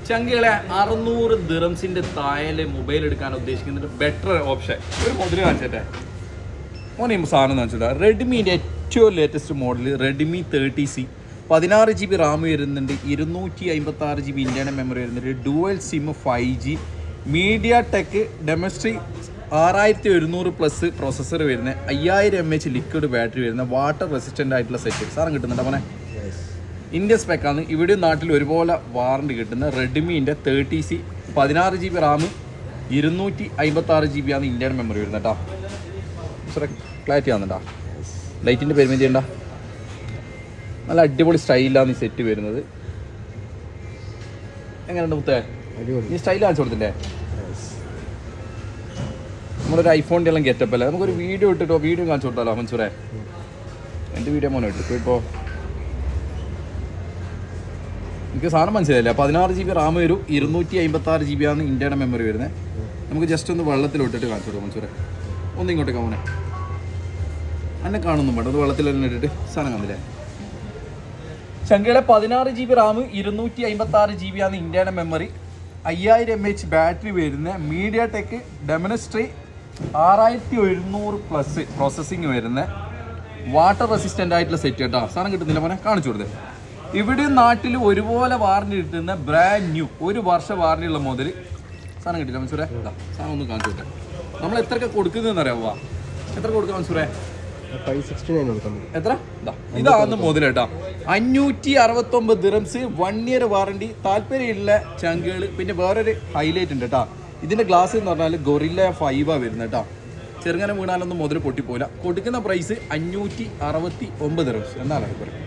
ചങ്കികളെ 600 ദിറംസിന്റെ താഴെ മൊബൈൽ എടുക്കാൻ ഉദ്ദേശിക്കുന്നത് ബെറ്റർ ഓപ്ഷൻ. ഒരു മുതൽ കാണിച്ചേ മോനെ സാധനം കാണിച്ചിട്ടാ. റെഡ്മിൻ്റെ ഏറ്റവും latest model Redmi 30C 16 GB RAM വരുന്നുണ്ട്, 256 GB ഇന്റേണൽ മെമ്മറി വരുന്നുണ്ട്, dual SIM 5G, MediaTek Dimensity 6100+ processor വരുന്നത്, 5000 mAh ലിക്വിഡ് ബാറ്ററി വരുന്ന വാട്ടർ റെസിസ്റ്റൻ്റ് ആയിട്ടുള്ള സെറ്റ് സാധനം കിട്ടുന്നുണ്ട് മോനെ. ഇന്ത്യ സ്പെക്കാണ്. ഇവിടെ നാട്ടിൽ ഒരുപോലെ വാറണ്ടി കിട്ടുന്ന റെഡ്മിൻ്റെ 30C 16 GB റാം 256 GB ആണ് ഇന്ത്യൻ മെമ്മറി വരുന്നത് കേട്ടോ. ക്ലാരിറ്റി ആവുന്നുണ്ടോ? ലൈറ്റിൻ്റെ പെരുമതി ചെയ്യണ്ട. നല്ല അടിപൊളി സ്റ്റൈലാണ് ഈ സെറ്റ് വരുന്നത്. എങ്ങനെയുണ്ട് മുത്തേ? ഈ സ്റ്റൈൽ കാണിച്ചു കൊടുത്തില്ലേ? നമ്മളൊരു ഐഫോണിൻ്റെ എല്ലാം ഗെറ്റപ്പ് അല്ലേ. നമുക്കൊരു വീഡിയോ ഇട്ടിട്ടോ, വീഡിയോ കാണിച്ചു കൊടുത്താലോ മൻസൂറേ? എൻ്റെ വീഡിയോ മോനെ ഇട്ടു. ഇപ്പോൾ എനിക്ക് സാധനം മനസ്സിലായില്ല. 16 GB റാം വരും, 256 GB ആണ് ഇന്ത്യയുടെ മെമ്മറി വരുന്നത്. നമുക്ക് ജസ്റ്റ് ഒന്ന് വെള്ളത്തിലിട്ടിട്ട് കാണിച്ചു കൊടുക്കാം മൻസൂറേ. ഒന്ന് ഇങ്ങോട്ടേക്ക് മോനെ. എന്നെ കാണുന്നു വേണ്ട, അത് വെള്ളത്തിലെല്ലാം ഇട്ടിട്ട് സാധനം കാണില്ലേ. ചങ്കയുടെ 16 GB റാം 256 GB ആണ് ഇന്ത്യയുടെ മെമ്മറി, 5000 mAh ബാറ്ററി വരുന്ന, മീഡിയ ടെക് ഡെമോൺസ്ട്രി 6100+ പ്രോസസ്സിങ് വരുന്ന, വാട്ടർ റെസിസ്റ്റൻ്റ് ആയിട്ടുള്ള സെറ്റ് കേട്ടോ. സാധനം കിട്ടുന്നില്ല മോനെ, കാണിച്ചു കൊടുത്തത്. ഇവിടെ നാട്ടിൽ ഒരുപോലെ വാറണ്ടി കിട്ടുന്ന ബ്രാൻഡ് ന്യൂ 1 വർഷം വാറണ്ടി ഉള്ള മുതൽ സാധനം കിട്ടില്ല മൻസൂറേ. സാധനം ഒന്ന് കാണിച്ചു കൊടുത്തേ. നമ്മൾ എത്രയൊക്കെ കൊടുക്കുന്നതെന്ന് അറിയാവുക? എത്ര കൊടുക്കാം മൻസൂറേ? 569 കൊടുക്കാം. എത്ര? ഇതാന്ന് മുതൽ കേട്ടോ. 569 ദിറംസ്, 1 ഇയർ വാറണ്ടി. താല്പര്യമുള്ള ചങ്കുകൾ. പിന്നെ വേറൊരു ഹൈലൈറ്റ് ഉണ്ട് കേട്ടോ. ഇതിൻ്റെ ഗ്ലാസ് എന്ന് പറഞ്ഞാൽ ഗൊറില്ല 5 വരുന്നത് കേട്ടോ. ചെറുങ്ങനെ വീണാലൊന്നും മുതൽ പൊട്ടിപ്പോയില്ല. കൊടുക്കുന്ന പ്രൈസ് 569 ദിറംസ്. എന്നാണ് പറയും.